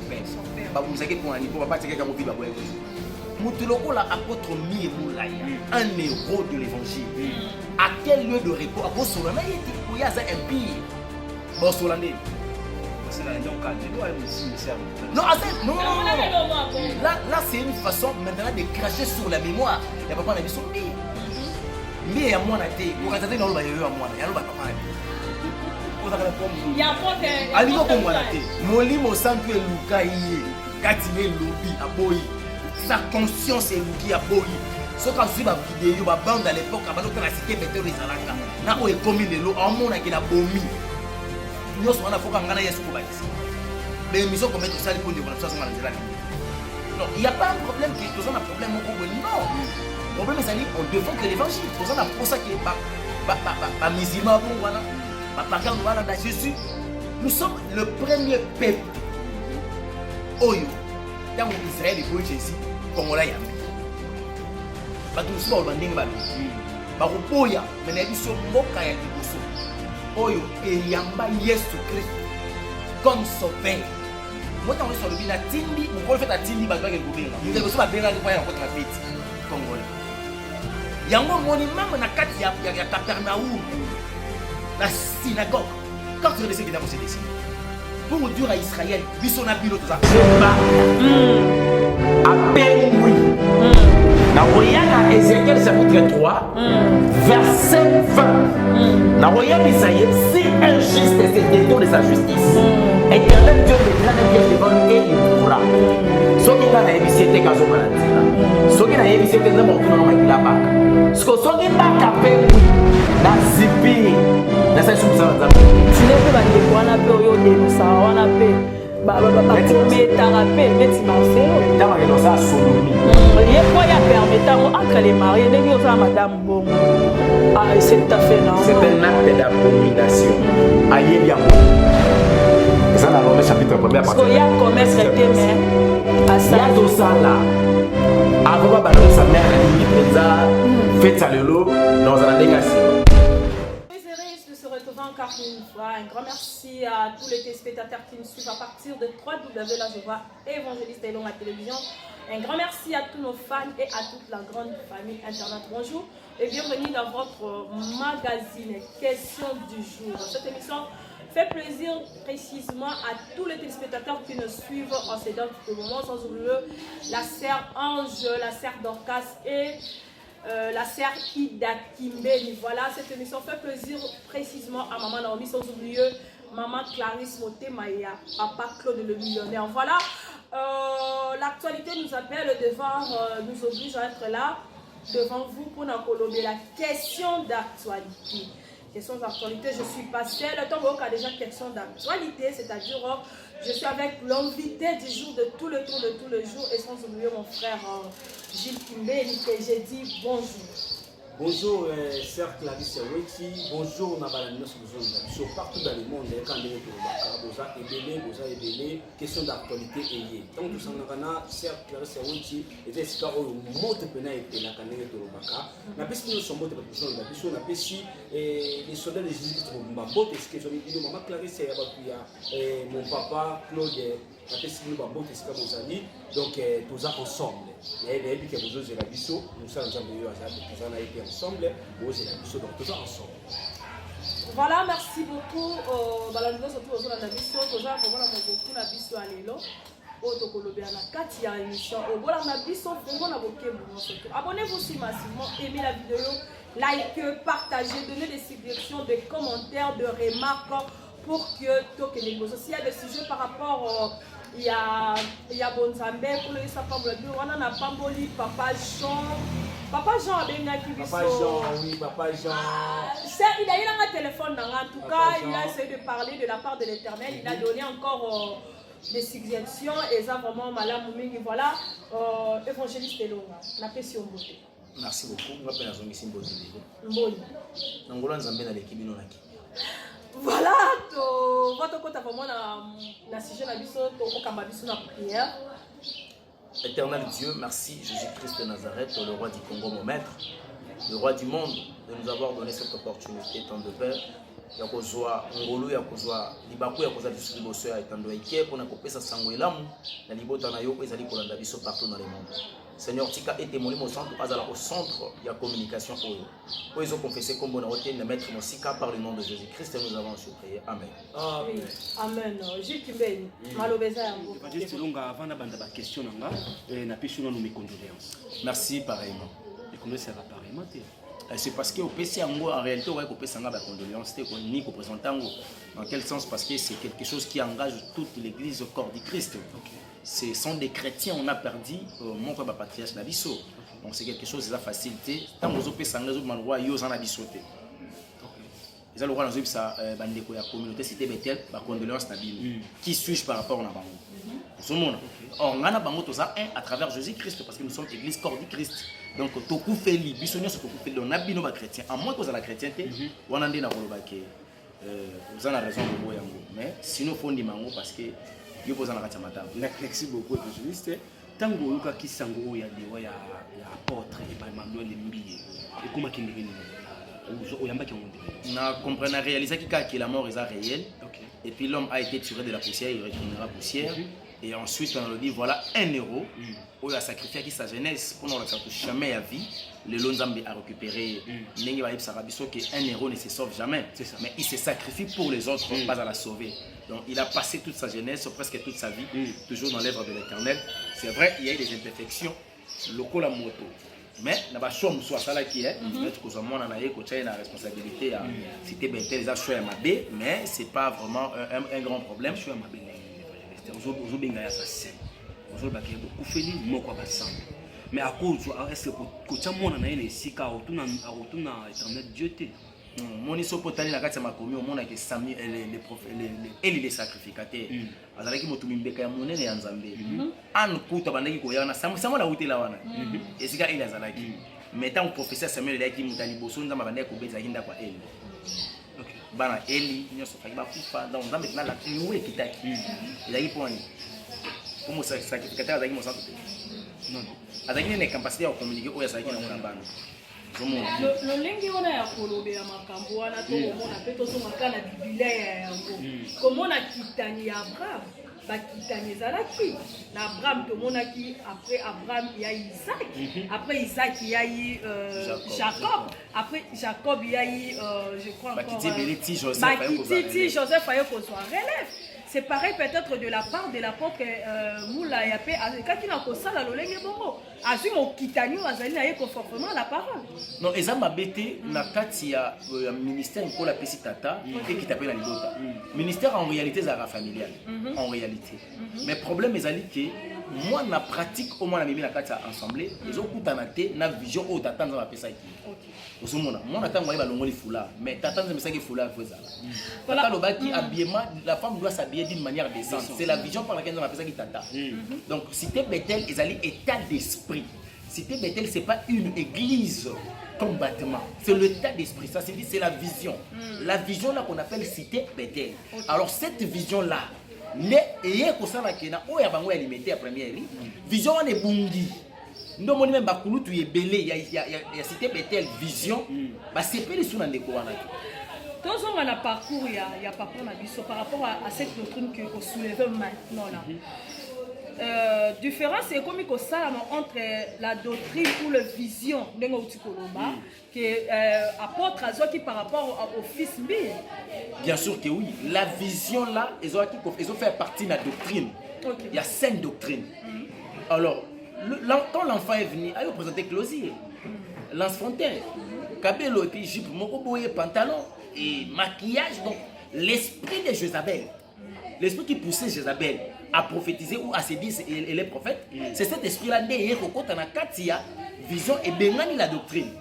père. Vous savez pour un niveau, papa, c'est quelqu'un qui va voir. Moutuloko, l'apôtre Miemoulaya, un héros de l'évangile. À quel lieu de repos? À cause de Solana, il était pour y avoir un pire. Bon, Solana. Non, non, là c'est une façon maintenant de cracher sur la mémoire. Il n'y a pas de son pire. Mais il y a moins de thé. Pour regarder dans le bail, il y a moins de thé. Il y a pas de. Allez, on va la thé. Molimo Santo et Luka y est. Katine Lobi à Boyi. Sa conscience est Luki à Boyi. Ce qu'on suit ma vidéo, ma bande à l'époque, à la cité Bétel des Alaka. N'a pas eu commis de l'eau, en mon a qu'il a bomi. Nous sommes en Afrique, on a yes pour bâtir. Mais l'émission qu'on met tout ça, les points de connexion sont dans la non, il n'y a pas un problème qui est un problème au Congo. Non. Le problème est qu'on défend que l'évangile. C'est pour ça qu'il est pas musulman, voilà. Pas voilà, Jésus. Nous sommes le premier peuple. Oyo. Dans Israël, il faut Jésus. Congolais. Nous sommes au Banding Balo. Barupoya, mais nous sommes Moka et Liboso. Oyo, et Yamba Yesu Christ. Comme sauveur. Moi, quand on est sur le bilan, Tindi, vous pouvez faire la Tindi, vous avez le gouvernement. Vous avez aussi la Béla de Poya dans votre fête congolais. Il y a un moment, même dans Capernaum, la synagogue, quand tu regardes ce qui est dans ce dessin, pour dire à Israël, Bisson a piloté ça. À peine oui. Dans Ézéchiel chapitre 3, verset 20. Dans Isaïe, si un juste se détourne de sa justice, Éternel Dieu me dira de devant lui et il pourra. Ce qui est dans la émission, c'est quand on va dire. Ce qui est dans la émission, c'est quand on va dire. Ce qui est dans la émission, na zipi na sa sumsa za tine pe ba de kwana pe oyo de sa wana pe ba metara pe meti marcelo dans la sa sonomie ye quoi ya permettant entre les mariés de dire ça madame bon ah c'est tout à fait non c'est un acte d'abomination aïe bien ça dans le chapitre 1er parce qu'il y a commerce traité mais à ça il y a tout ça là avant ba sa mère ni présent fait ça le lot dans un négation. Encore une fois, un grand merci à tous les téléspectateurs qui nous suivent à partir de 3W La Joie Évangéliste et Long à télévision. Un grand merci à tous nos fans et à toute la grande famille Internet. Bonjour et bienvenue dans votre magazine Question du jour. Cette émission fait plaisir précisément à tous les téléspectateurs qui nous suivent en ces moments, sans oublier la sœur Ange, la sœur Dorcas et la sœur Kida Kimbeni. Voilà, cette émission fait plaisir précisément à maman Naomi, sans oublier maman Clarisse Motemaya, papa Claude le millionnaire. Voilà, l'actualité nous appelle devant, nous oblige à être là devant vous pour nous colober la question d'actualité. Question d'actualité, je suis pas seule. Le temps où il y a déjà question d'actualité, c'est-à-dire je suis avec l'invité du jour, de tout le jour, et sans oublier mon frère Gilles Kimbeni, que j'ai dit bonjour. Bonjour, sœur Clarisse Weti. Bonjour, Nabalaninos Bouzou. Partout dans le monde, quand on est au Ébélé, question d'actualité et donc nous sommes là, sœur Clarisse Weti, et c'est ce qu'on monte pena et la canne de Robaka. Na pesi nous sommes montés pour nous la question, na pesi les soldats de Jésus qui vont m'aboter, ce que je dis, maman Clarisse et mon papa Claude. La pesi nous m'aboter, ce que vous avez donc tous ensemble. Et les que vous avez la biseau, nous sommes ensemble, vous avez la biseau, donc tous ensemble. Voilà, merci beaucoup. Balanzo surtout aux la biseau, tous ensemble, vraiment beaucoup la biseau à l'élo. Abonnez-vous si massivement, aimez la vidéo, likez, partagez, donnez des suggestions, des commentaires, des remarques pour que tout les négociations. S'il y a des sujets par rapport il y a Bonzambe pour les sapins on a Pamboli, Papa Jean a bien Papa Jean, oui, Papa Jean. Il a eu un téléphone en tout cas, il a essayé de parler de la part de l'Éternel, il a donné encore des suggestions et ça vraiment Malam Moumini, voilà, évangéliste et l'homme, la question beauté. Merci beaucoup, je m'appelle Azongi Simbo Mboni. Nangola Nzambe na l'équipe Nonaki. Voilà, votre côté vraiment la sujet na biso to okamba biso na prière. Éternel Dieu, merci Jésus-Christ de Nazareth, le roi du Congo, mon maître, le roi du monde. de nous avoir donné cette opportunité, tant de Père. Ya kozwa ngolo ya kozwa libaku ya kozwa biso liboso ya etando eke pona kopesa sango elamu na libota na yo ezali kolanda biso partout dans le monde. Seigneur, tika ete molimo santo azala au centre ya communication oyo. Oyo confesser comme bon roté de mettre mosika par le nom de Jésus-Christ, nous avons prié. Amen. Amen. Amen. Juste ben malobeza yango. Juste longa avant na banda ba question nanga na pisuna no mes condoléances. Merci pareillement. Et comment ça va pareillement? C'est parce que au PC en réalité on va couper ça ba condoléances ni ko présenter dans quel sens parce que c'est quelque chose qui engage toute l'église au corps du Christ. Ce sont des chrétiens, on a perdu mon papa patriarche Nabiso. Donc c'est quelque chose de la facilité. Tant que vous avez ça, vous avez yo en abisoté. Ils ont le droit de ça bandeko ya communauté cité Bethel, ba condoléances Nabi. Qui suis-je par rapport à Nabango? Tout le monde. Or on a bango tout ça à travers Jésus-Christ parce que nous sommes église corps du Christ. Donc toku fait li bisonyo ce toku fait on a bino ba chrétien. À moins que vous la chrétienté, on a ndé na koloba ke vous avez raison de boyango. Mais sinon faut ndi mango parce que yo poza na kati ya mataba. Merci beaucoup évangéliste. Tango yoka kisango ya dewa ya apôtre Emmanuel Mbiye. Et comment qu'il est oyamba ki on na comprendre réaliser que la mort est réelle. Et puis l'homme a été tiré de la poussière, il retournera poussière. Et ensuite on le dit voilà un héros où il a sacrifié sa jeunesse pour ne jamais à vie. Le Lonzambe a récupéré qu'un héros ne se sauve jamais, mais il se sacrifie pour les autres, pas à la sauver. Donc il a passé toute sa jeunesse, presque toute sa vie, toujours dans l'œuvre de l'Éternel. C'est vrai, il y a eu des imperfections, le la moto. Mais il y a des choses qui est, la responsabilité à citer Bethel, mais ce n'est pas vraiment un grand problème. Mais à cause est-ce que tu as mon année ici car tu n'as éternel Dieu te mon iso potani na kati ya makomi omona ke Samuel les sacrificateurs azalaki moto mimbeka ya monene ya Nzambe an kuta bandaki koyana Samuel la utela wana esika Eli azalaki mais tant professeur Samuel elaki mutali boso Nzambe bandaki kobeza hinda kwa Eli bana Eli nyoso fa ba kufa donc Nzambe na la kiwe kitaki ezaki poni pour mo sacrificateur azalaki mo santo non azalaki ne capacité ya communiquer oya azalaki na mona bana le lengi wana ya kolobe ya makambo wana to komona pe to somaka na biblia ya yango komona kitani ya Abraham bakitani ezalaki na Abraham tomonaki après Abraham il y a Isaac après Isaac il y a eu Jacob après Jacob il y a eu je crois encore Bakiti Joseph ayo kozwa relève. C'est pareil peut-être de la part de l'apôtre Moula Yapé, quand il a posé la lolenge bongo, azu mo kitani azali na ye conformément à la parole. Non, eza mabete na kati ya ministère pour la petite tata et qui t'appelle la libota. Ministère en réalité c'est familial en réalité. Mais problème ezali que moi na pratique au moins na mimi na kati ya assemblée, ezokutana te na vision o tata nza pesa ki. Osomona, moi na tango ba longoli fula, mais tata nza mesaki fula fozala. Voilà le baki habillement, la femme doit s'habiller d'une manière décente. C'est la vision par laquelle on appelle ça qui tata. Donc, cité Bethel, ils allaient état d'esprit. Cité Bethel, c'est pas une église comme bâtiment. C'est l'état d'esprit. Ça c'est dit, c'est la vision. La vision là qu'on appelle cité Bethel. Alors cette vision là, et ko sala kena o ya bango alimenter à première ligne. Vision on est bungi. Ndo moni même bakulu tu ebele ya cité Bethel vision, ba sepeli suna ndeko wana. Dans un parcours, il y a papa Nabiso par rapport à cette doctrine que vous soulevez maintenant là. Différence c'est comme que ça entre la doctrine ou la vision de Ngoutikoloba que apôtre Azoki par rapport au fils Mbi. Bien sûr que oui. La vision là, ils ont fait partie de la doctrine. Il y a 5 doctrines. Alors, quand l'enfant est venu, il a présenté Closier, Lance-Fontaine, Kabelo et puis jupe, Mokoboye, pantalon et maquillage. Donc l'esprit de Jézabel, l'esprit qui poussait Jézabel à prophétiser ou à se dire et les prophètes, c'est cet esprit-là derrière Katia, vision et bengani la doctrine.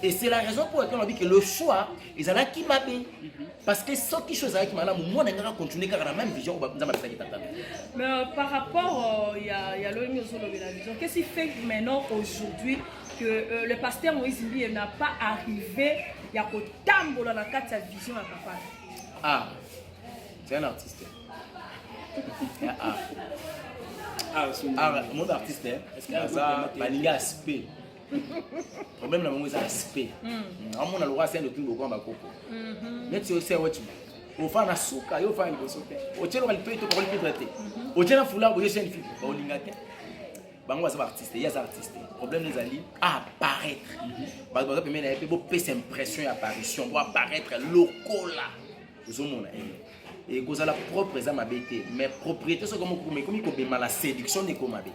Et c'est la raison pour laquelle on dit que le choix, ils ont qui m'a bien. Parce que ce qui chose avec madame, moi on va continuer car la même vision. Mais par rapport, il y a le mieux sur la vision. Qu'est-ce qui fait maintenant aujourd'hui que le pasteur Moïse Mbi n'a pas arrivé? Il y a autant de la carte de vision à papa. Ah, c'est un artiste. Mon artiste, est-ce qu'il y a un aspect Problème na bango c'est respect. On a le droit c'est de tout beaucoup en bakoko. Mais tu sais what tu au fa na suka yo fa liboso te. O tshelo ka lipeto ko lipeto te. O tshela fula bo yesen fi ba olinga te. Bango za artiste, ya za artiste. Problème les ali apparaître. Ba ba pe mena pe bo pe impression apparition, doit apparaître lokola. Ozomona et cause la propre za mabete, mais propriété so comme ko be mala séduction de komabe.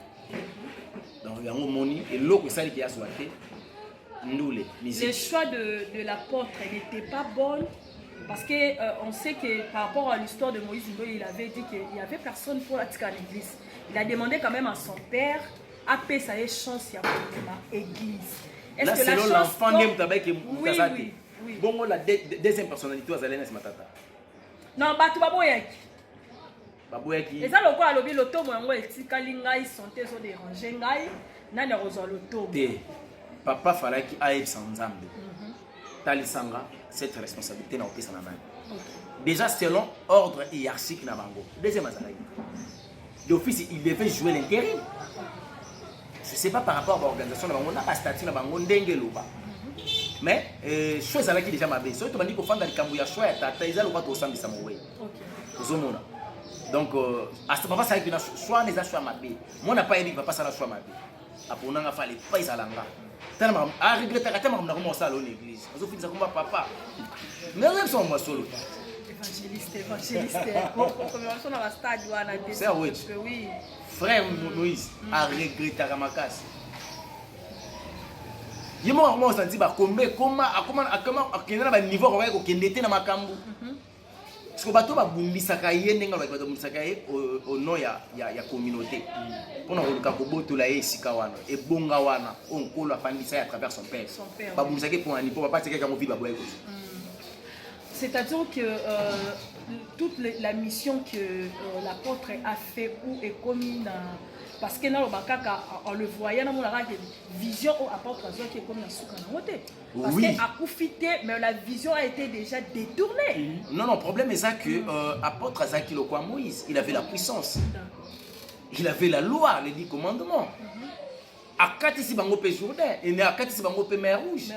Donc il y a un moni et l'autre ça qui a souhaité nous les le choix de l'apôtre n'était pas bon parce que on sait que par rapport à l'histoire de Moïse il avait dit qu'il y avait personne pour attirer l'église. Il a demandé quand même à son père à payer sa chance à l'église. Est-ce que la chance l'enfant de Moutabek oui. Bon la deuxième personnalité aux Alena Matata. Non, Batu Baboyaki. Baboyaki. Et ça le quoi lobi loto mo yango etikali ngai santé so déranger ngai nani kozwa loto. Papa falaki aïe sans nzambe. Talisanga cette responsabilité na opesa na nani. Déjà selon ordre hiérarchique na bango. Deuxième azalaki. D'office il devait jouer l'intérim. Je sais pas par rapport à l'organisation na bango na pas statut na bango ndenge loba. Mais chose avec qui déjà m'a baissé. Tu m'as dit qu'on fait dans le Cambouya choix, t'as ils ont le droit de s'embêter ça moi. OK. Donc à ce moment ça avec une choix les choix m'a baissé. Moi n'a pas aidé papa ça la choix m'a baissé. Après on a fait les pas ils allanga. Tellement à regretter à tellement on a commencé à l'église. On fait ça comme papa. Mais même son moi solo. Évangéliste. Pour commémoration dans la stade wana c'est oui. Frère Moïse à regretter à Makas. Je me senti comment à niveau ko kendete na makambu parce que bato ba bumbisaka ye ndenga ba bumbisaka ye au nom ya communauté pona ko luka ko botola ye sika wana e bonga wana on ko la pandisa à travers son père ba bumbisaka pour ani pour pas teke ka mo vie ba boye ko. C'est-à-dire que toute la mission que l'apôtre a fait ou est commune parce que en le voyant dans la vision au apôtre qui est comme la souka na moté parce que a profité mais la vision a été déjà détournée. Non le problème est ça que apôtre Azaki le quoi Moïse il avait la puissance. Il avait la loi les 10 commandements. A katisi bango pe Jourdain et ne a katisi bango pe mer rouge.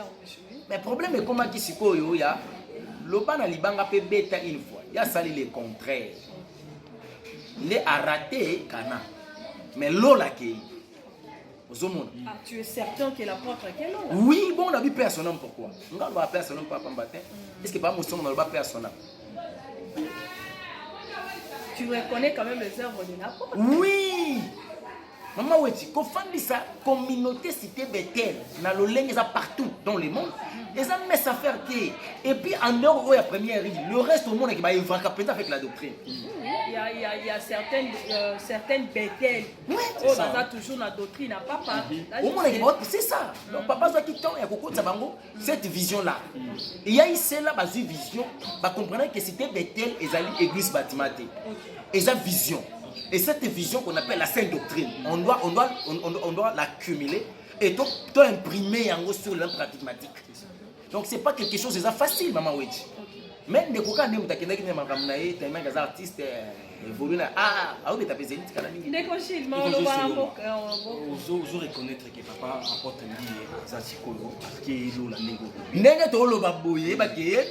Mais le problème est comment qui sikoyo ya Loba na libanga pe beta une fois. Il a sali le contraire. Il a raté Cana. Mais l'eau l'a qui. Ah, tu es certain que l'apôtre est quel homme? Oui, bon, on a vu personne pourquoi. On a vu personne pour pas matin. Est-ce que pas mon son on a vu personne? Tu reconnais quand même les œuvres de l'apôtre? Oui. Maman Weti, qu'on fasse ça communauté cité Bethel, dans le lingue partout dans le monde. Et ça met sa faire et puis en dehors où il y a première rue, le reste au monde qui va évacuer avec la doctrine. Il y a certaines Bethel. Oui, on a toujours la doctrine, n'a pas pas. Au monde c'est ça. Donc papa soit qui tend et beaucoup de sabango cette vision là. Il y a ici là base vision, va comprendre que c'était Bethel et Zali église bâtiment. Et sa vision. Et cette vision qu'on appelle la sainte doctrine, on doit l'accumuler et donc imprimer en gros sur la pragmatique. Donc c'est pas quelque chose de facile, maman Wedji. Même des coca ne mutakenda qui ne makamnae, tellement des artistes évoluent là. Ah, oui, t'as besoin de canaliser. Des cochils, mais on doit reconnaître que papa apporte un zasikolo parce que l'eau la négo. Nenga to lo baboye ba ke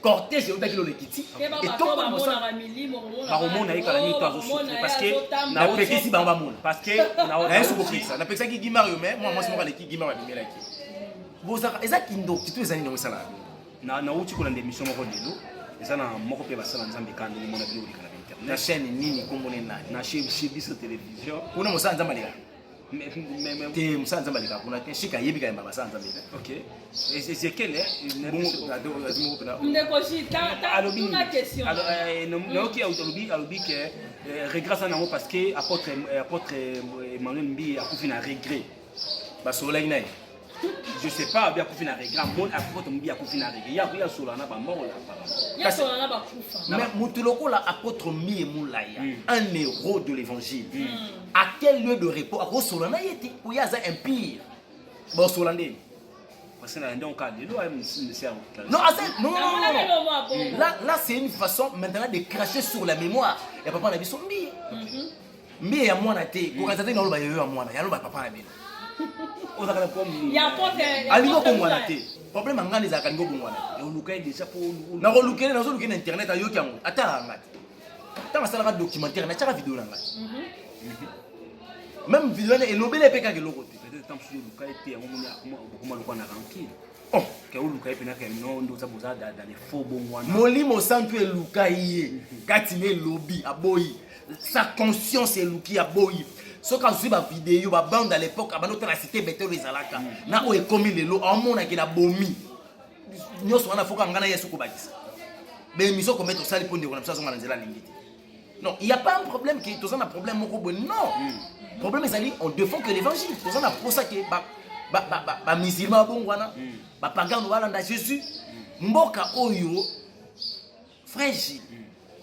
cortège au dakilo lekiti. Et donc par moment na ekala ni to parce que na pekisi bamba mona. Parce que on a un sous na pekisa ki Guimario mais moi c'est moi qui Guimario bimela ki. Bozaka ezaki ndo kitu ezali ngo sala. Na uti ko na émission moko lelo. Eza na moko pe basala nzambe kandi ni mona biloko na internet. Na chaîne nini kombone na na chez biso télévision. Kuna mosa nzamba leka. Mais te musa nzamba leka kuna te shika yebika yamba basa nzamba leka. OK. Et c'est quel est une une question. Alors non qui alobi que regret ça nango parce que apôtre Emmanuel Mbi a coufi na regret. Ba sola ina. Je sais pas bien coufi na regret mon apôtre Mbi a coufi na regret. Ya sola na ba mort là apparemment. Ya sola na ba kufa. Mais mutuloko la apôtre Mbi et Moulaya, un héros de l'évangile. À quel lieu de repos a sola na yeti ou ya za empire. Bon solande. Parce que donc non, là c'est une façon maintenant de cracher sur la mémoire. Et papa n'a dit son Mbi. Mbi ya mwana te, ko katata na lo ba yo ya mwana, ya lo ba papa na bino. Il y a pas de. Alingo bongwana te. Problème ngani za kalingo bongwana. Et on nous caille déjà pour Na ko lukele na zo lukele internet ayo kyango. Ata ngati. Tanga sala ka documentaire na chaka vidéo na ngati. Même vidéo na elobele pe ka keloko te. peut-être tant sur le caille te comment le quoi na tranquille. Oh, que on nous caille pe na que non ndo ça boza dans les faux bongwana. Molimo santu eluka iye. Katine lobby aboyi. Sa conscience eluki aboyi. Ce quand je ba vidéo ba bande à l'époque abano te la cité beto les alaka. Na o ekomi lelo amona ki na bomi. Nyoso wana foka ngana yesu ko bakisa. Mais miso ko mettre ça les ponde ko na ça zonga nzela lingiti. Non, il y a pas un problème qui tous un problème moko bon non. Problème c'est on défend que l'évangile. Tous on a pour ça que ba musulman bongwana, ba pagan wala nda Jésus. Mboka oyo frère Gilles.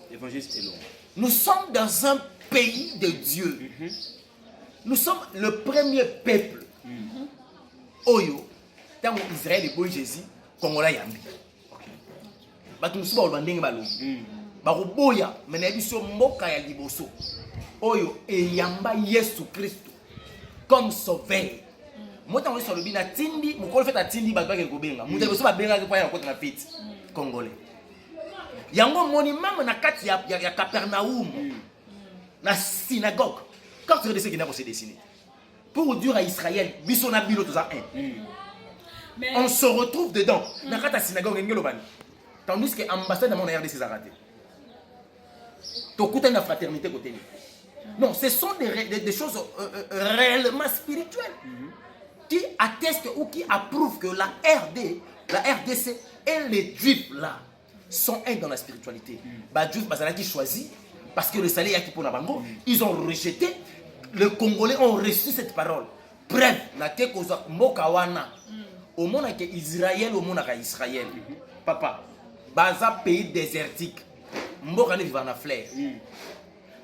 L'évangile c'est long. Nous sommes dans un pays de Dieu. Nous sommes le premier peuple. Oyo, tant Israël et boy Jésus, Congolais yambi. Batu musuba olbandenge balo. Ba roboya, mena biso mboka ya liboso. Oyo eyamba Yesu Christ comme sauveur. Mota on sur le bina tindi, mukolo fait tindi ba ke kobenga. Muta biso ba benga ke pa ya kota na fete Congolais. Yango monument na kati ya Capernaum. La synagogue. Quand tu regardes ce qui n'a pas se dessiner. Pour dire à Israël, bisona bilo tout ça on se retrouve dedans. Dans la synagogue tandis que l'ambassade de mon RDC s'est arrêtée. Tu as une fraternité côté. Non, ce sont des choses réellement spirituelles qui attestent ou qui approuvent que la RDC et les Juifs là sont un dans la spiritualité. Les Juifs, qui choisi parce que le salaire est pour Nabango, ils ont rejeté. Les Congolais ont reçu cette parole. Bref, au monde que Israël, au monde Israël. Papa, Baza pays désertique. Mboka ne vit en fleur.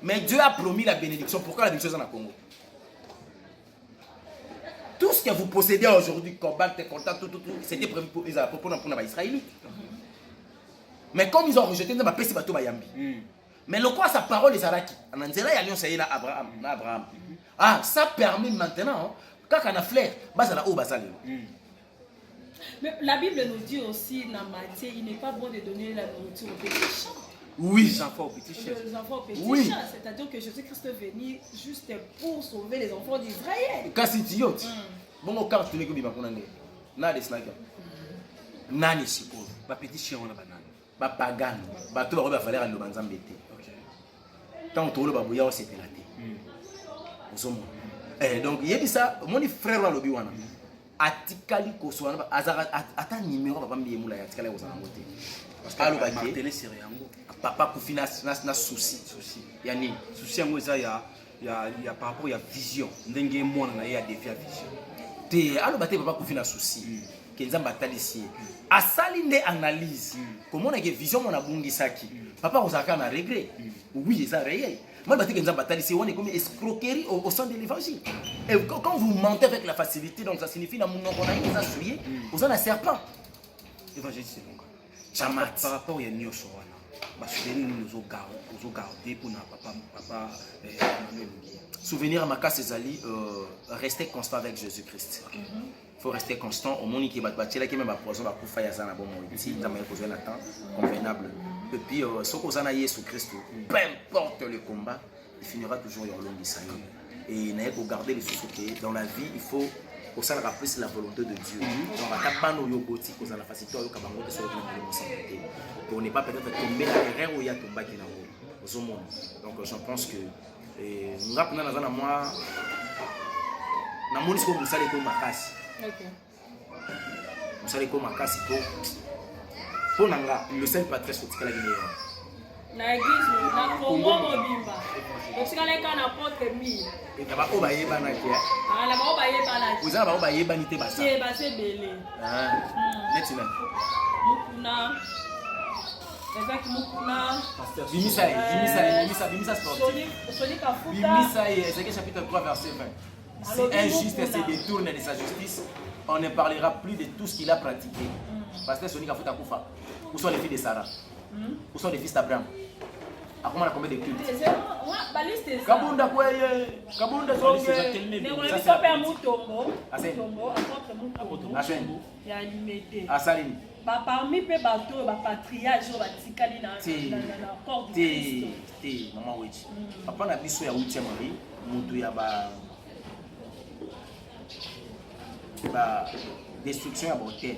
Mais Dieu a promis la bénédiction. Pourquoi la bénédiction est en Congo? Tout ce que vous possédez aujourd'hui, cobalt, contact, tout, c'était prévu pour les Israélites. Mais comme ils ont rejeté, ils ont pas bateau Bayambi. Mais le quoi sa parole est Zaraki. En Anzela, il y a Abraham. Ah, ça permet maintenant, quand on a flair, mais la Bible nous dit aussi dans Matthieu, il n'est pas bon de donner la nourriture aux petits chats. Oui, les enfants aux petits chats. Les enfants aux petits oui. chats. C'est-à-dire que Jésus-Christ est venu juste pour sauver les enfants d'Israël. Quand c'est idiot. Bon, au cas où tu n'es pas pour Nani snacker. Nani suppose. Ba petit chien on a banane. Ba pagan. Ba tout le monde va falloir aller au Banzambete. Tant que le babouya on s'est pélaté. Donc il y a ça, mon frère là lobi wana. Atikali koswana azara ata numéro papa mbiemula ya atikali kozana ngote. Parce que alo ba télé série yango. Papa kufina na souci. Ya nini? Souci yango eza ya par rapport ya vision. Ndenge mwana na ya défi ya vision. Te alo bate papa kufina souci. Kenzamba talisi. Asali nde analyse. Comment est que vision mon abungisaki. Papa ozaka na regret. Oui, c'est réel. Moi, je dis que on est comme escroquerie au sein de l'évangile. Et quand vous mentez avec la facilité, donc ça signifie que nous avons un souillé, vous avez un serpent. L'évangile, c'est donc. Par rapport à Nio Sowana, nous avons gardé pour papa souvenir à ma casse, Zali, rester constant avec Jésus-Christ. Il faut rester constant. Au monde qui va battre, qui même à poison, va pour faire ça, bon, si tu as besoin d'un temps convenable. Et puis, ce qu'on a Jésus-Christ, peu importe le combat, il finira toujours en long d'Israël. Et il n'a qu'à garder les choses que dans la vie, il faut qu'on s'en rappelle la volonté de Dieu. On va taper nos yogoti, qu'on a la facilité à l'okabango sur le santé. Pour ne pas peut-être tomber la erreur où il y a tombé qui est dans le monde. Donc, je pense que nous avons dans moi, dans mon discours, vous savez que ma casse. Vous savez que ma casse, pour le Saint Patrice, c'est ce qu'il a dit. Na église, na Congo mobimba. Donc si quelqu'un n'a pas de mille. Et tu vas au bailler banaki. Ah, la va au bailler banaki. Vous allez au bailler banité basa. C'est basé belé. Ah. Maintenant. Mukuna. Avec Mukuna. Bimisa sportif. Soli Kafuta. Bimisa et Ézéchiel chapitre 3 verset 20. Si un juste se détourne de sa justice, on ne parlera plus de tout ce qu'il a pratiqué. Parce que Soli Kafuta Koufa. Où sont les filles de Sarah? Où sont les fils d'Abraham? Comment on a combien de cultes? Kabunda kweye, Kabunda zonge. Mais on a vu ça faire Moutombo. Moutombo, apôtre Moutombo. Il y a limité. Asaline. Parmi les bateaux, les patriarches, les batikali dans la porte du Christ. Maman Wechi. Papa na biso ya 8e Marie, mutu ya ba destruction ya hotel.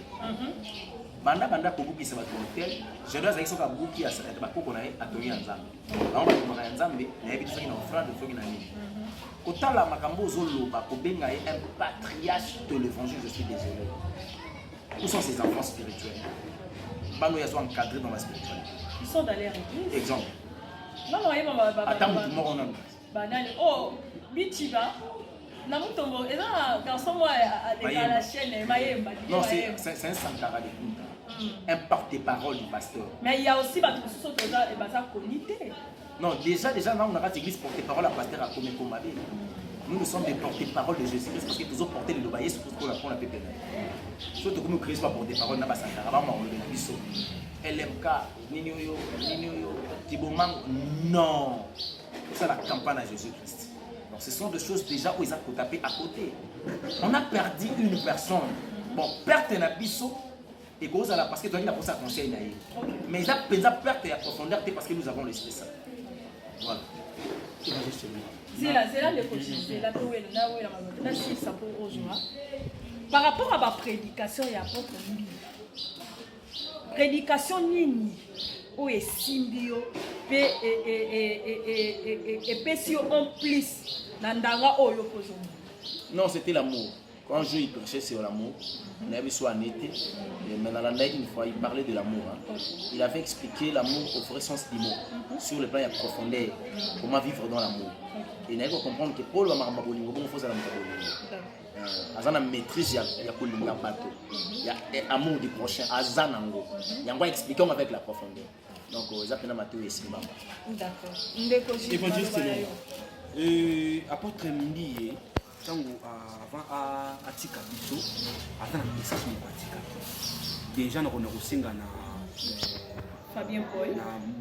Banda kobukisa bato hotel, je dois dire soka buki ya bakoko na ye atongi ya nzambe. Bango batomaka ya nzambe, na yebi soki na offrande soki na nini. Kotala makambo ozoloba kobenga ye un patriarche de l'évangile, je suis désolé. Où sont ces enfants spirituels? Bano ya sont encadrés dans la spiritualité. Ils sont dans leur église. Exemple. Non, attends, tout le monde oh, Bichiba. Namutombo, et là, garçon, moi, à la chaîne, non, c'est un sankara de Punta. Un porte-parole du pasteur. Mais il y a aussi des choses qui sont non, déjà, là, on a l'église porte-parole à pasteur à Komeko Mabé. Nous sommes des porte-parole de Jésus parce que nous avons porté le lobaye sur tout ce qu'on a pu faire. Surtout que nous créons pas porte-parole, n'a pas sankara, on a le biseau. LMK, Ninyoyo, Tibomang, non. C'est la campagne à Jésus-Christ. Donc ce sont des choses déjà où ils ont tapé à côté. On a perdu une personne. Bon, perte un abisso et cause à la parce que tu as dit la ça conseil. Mais ils ont perte et à profondeur parce que nous avons l'esprit saint. Voilà. C'est là le côté. C'est là où il y a par rapport à ma prédication, il y a pas de prédication nini ou est symbio et pesio en plus nandanga oyo pozo. Non, c'était l'amour. Quand je prêchais sur l'amour, on avait soit en été, mais dans la neige, une fois, il parlait de l'amour. Hein. Il avait expliqué l'amour au vrai sens du mot, sur le plan de la profondeur, comment vivre dans l'amour. Et il avait comprendre que Paul va m'arranger bon, il faut ça dans la maîtrise, il y a Kolinga bateau, il y a amour du prochain, Azanango. Il y a expliquer avec la profondeur. Donc, ils appellent Mathieu et Simba. D'accord. Évangéliste, apôtre Mbiye, avant à Tika Biso, avant le message de déjà, nous avons reçu Fabien Boy,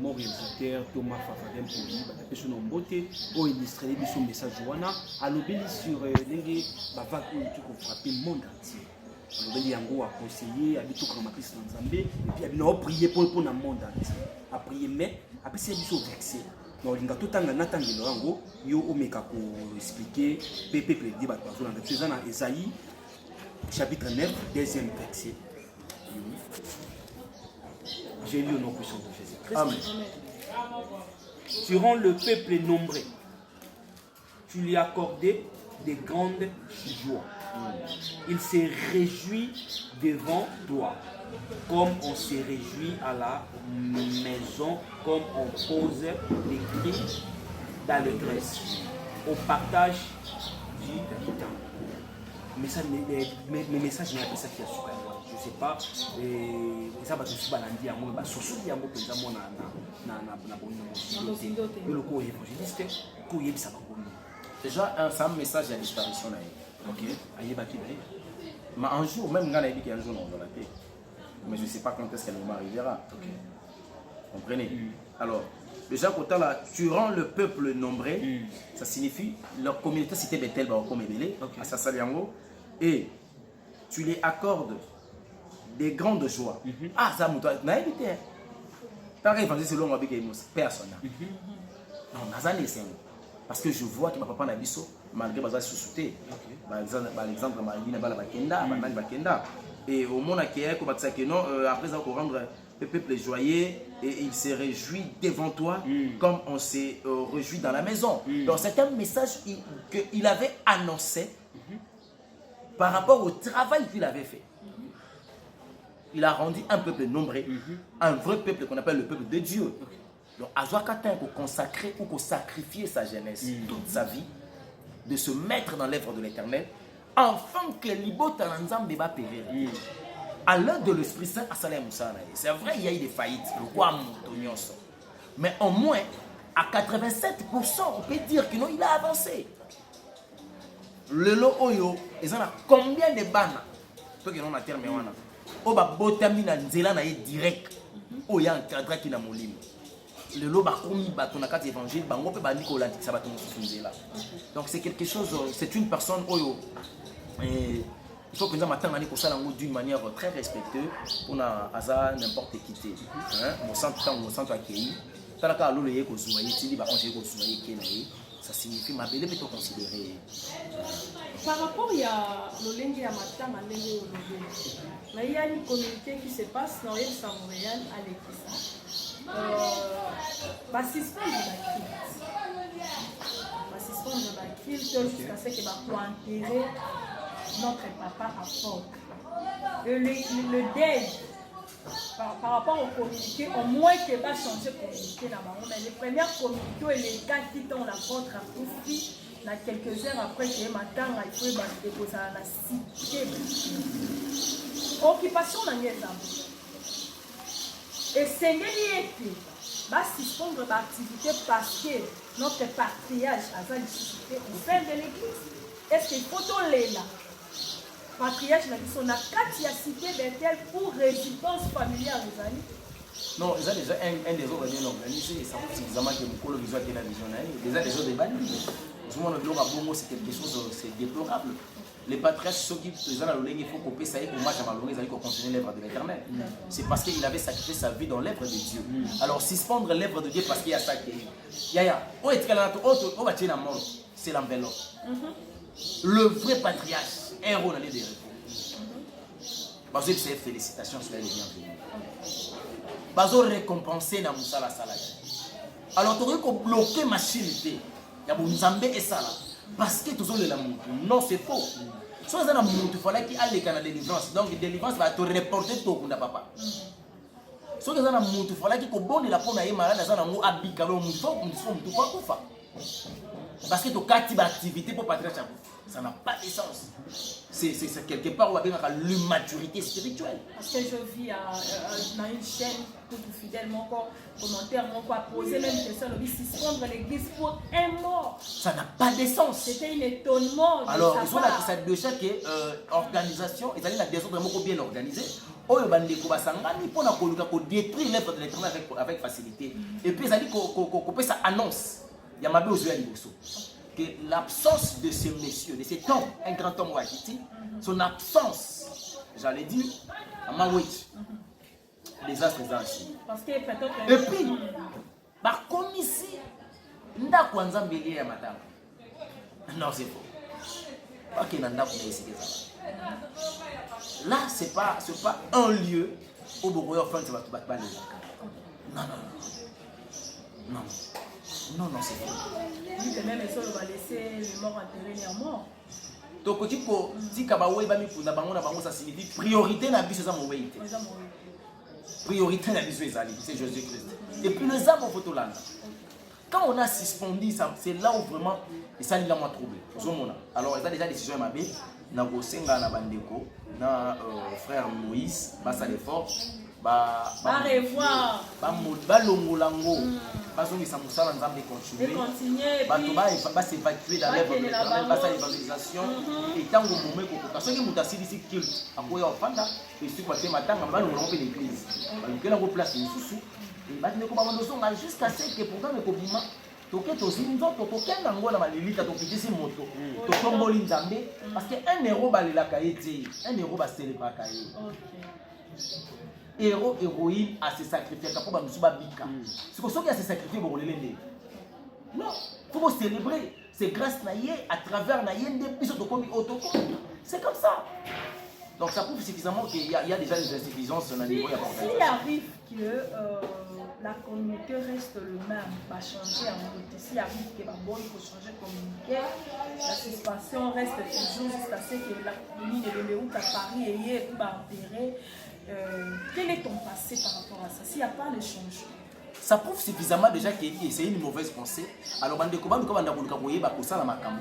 mon réalisateur Thomas Fabien Boy, parce que nous avons illustré le message à l'obéli sur les vagues qui ont frappé le monde entier. L'obéli yango a conseillé, a dit tout comme a Christ dans Zambé, et puis il a prié pour le monde entier. A prié, mais après c'est un vexé. Donc il y a tout le temps natangelo yango, yo omeka pour expliquer, peuple dit bato bazolanga. C'est dans Ésaïe chapitre 9, deuxième verset. J'ai lu au nom puissant de Jésus. Amen. Tu rends le peuple nombreux. Tu lui accordais des grandes joies. Il s'est réjoui devant toi, comme on se réjouit à la maison, comme on pose les cris d'allégresse au partage du temps. Mais mes messages n'est pas ça qui est super. Je ne sais pas. Et ça va te faire balancer à moi. Surtout si on peut dire déjà, c'est un message de disparition. Ok. Mais un jour, même quand il dit qu'il y a un jour, on va la paix. Mais je ne sais pas quand est-ce qu'elle m'arrivera. Ok. Comprenez? Alors, déjà, quand tu rends le peuple nombreux, ça signifie leur communauté cité Bethel, comme Ebélé, à Sassaliango, et tu les accordes des grandes joies. Ah, ça m'a évité. T'as réfléchi selon moi avec personne. Non, Nazane c'est parce que je vois que ma papa n'a pas malgré que je suis par exemple, Bakenda. Et au monde qui est comme ça que non, après avoir rendre le peuple joyeux et il se réjouit devant toi comme on s'est réjoui dans la maison. Donc c'est un message qu'il avait annoncé par rapport au travail qu'il avait fait. Il a rendu un peuple nombreux, un vrai peuple qu'on appelle le peuple de Dieu. Donc, Azoakata pour consacrer ou pour sacrifier sa jeunesse, toute sa vie, de se mettre dans l'œuvre de l'Éternel, afin que l'Ibota Nzambe va périr. À l'heure de l'Esprit Saint, c'est vrai, il y a eu des faillites, mais au moins, à 87%, on peut dire qu'il a avancé. Le lot Oyo, ils ont combien de bannes? Ceux qui ont la terme, Oba Botamina Nzela na direct. Oya encadré qui na molimo. le lot bakomi bato na kati évangile bango pe bandi kolandikisa bato mosusu nzela. Donc c'est quelque chose, c'est une personne oyo il faut que nous matanga ni kosala ngo d'une manière très respectueuse pour na aza n'importe qui te hein mon centre accueilli talaka lolo ye kozuma yetili ba onje kozuma yekena ye ça signifie mabele peut considérer par rapport à l'olenge ya matanga ndenge olobeli mais il y a une communauté qui se passe dans l'île Samourienne à l'église bassistance de la culte jusqu'à ce que va enterrer notre papa à fort. Le deuil par rapport au communiqué, au moins que va changer le communiqué là-bas. Mais les premières communiqués, les gars qui ont l'apôtre à Koufi, dans quelques heures après que matin, il faut déposer à la cité. Occupation dans les arbres. Et c'est l'idée va suspendre l'activité parce que notre patriarche a été suscité au sein de l'église. Est-ce qu'il faut aller là? Patriarche n'a dit son carte a cité Bethel pour résidence familiale les amis. Non, ils ont déjà un des autres bien organisé, ça fait suffisamment que mon collègue visuel la vision déjà des autres débats. Tout le monde dit que c'est quelque chose c'est déplorable. Les patriarches ceux qui sont dans le il faut couper ça et pour moi j'aimerais ils allaient continuer l'œuvre de l'Éternel. C'est parce qu'il avait sacrifié sa vie dans l'œuvre de Dieu. Alors suspendre l'œuvre de Dieu parce qu'il y a ça qui c'est l'enveloppe. Le vrai patriarche, héros dans les deux. Parce que c'est félicitations, cela est bienvenu. Parce que récompenser dans Moussala Salade. Alors tu aurais bloqué ma chimité. Il y a Mouzambe et Sala. Parce que tous les l'amour. Non, c'est faux. Si vous avez un amour, il fallait qu'il y ait la délivrance. Donc la délivrance va te reporter tout pour papa. Si vous avez un amour, il fallait qu'il y ait la peau de malade, il y a un amour habituel, parce que tu as une activité pour patron, ça n'a pas de sens. C'est quelque part où on a l'immaturité spirituelle. Parce que je vis dans une chaîne tout fidèlement, commentaire, poser même question, si prendre l'église pour un mort. Ça n'a pas de sens. C'était un étonnement. Alors, ils ont la de chaque organisation, ils allaient la désordre vraiment bien organisée. Oyo bandeko basangani pour détruire l'œuvre de l'Éternel avec facilité. Et puis ils allaient couper sa annonce. Il y a ma que l'absence de ces messieurs, de cet homme, un grand homme Wakiti, son absence, j'allais dire, à Mawit, les astres ainsi. Et puis, par comme ici, nda kwanza mbele ya madame. Non, c'est faux. Pas que nanda ici. Là, c'est pas un lieu où Bogoyo Franck va te battre. Non. Non, c'est faux. Lui, même ça, on va laisser les morts enterrer les morts. Donc, si ça signifie priorité na biso za mouveite. Priorité na biso ezali, c'est Jésus-Christ. Et puis les âmes au photolanda. Quand on a suspendu ça, c'est là où vraiment ça l'a moins troublé. Alors, il y a déjà des décisions à Mabé, na Gosenga na Bandeko, na frère Moïse, basa l'effort. Ba revoir ba longolango bazongisa musala nzambe continuer ba s'évacuer dans l'œuvre de l'Éternel ba sa l'évangélisation et tango momé kokoka soki muta silisi culte akoya ofanda et si kwa tema tanga ba longolango pe l'église ba lokela ko place mususu et ba ndeko ba mondosonga jusqu'à ce que pourtant ne kobima toke tosili nzoto tokenda ngo na malilita tokitisi moto totomboli nzambe parce que un héros balelaka ye te un héros ba célébraka ye. Héros, héroïne à se sacrifier. C'est pour ça qu'il a se sacrifié pour les lendemains. Non, il faut célébrer. C'est grâce à travers c'est comme ça. Donc ça prouve suffisamment qu'il y a déjà des insuffisances au niveau. S'il arrive que la communauté reste le même, pas changer en mode. S'il arrive que il faut changer de communauté, la suspension reste toujours jusqu'à ce que la communauté de Léout à Paris ait enterré. Quel est ton passé par rapport à ça? S'il n'y a pas de changement, ça prouve suffisamment déjà que c'est une mauvaise pensée. Alors,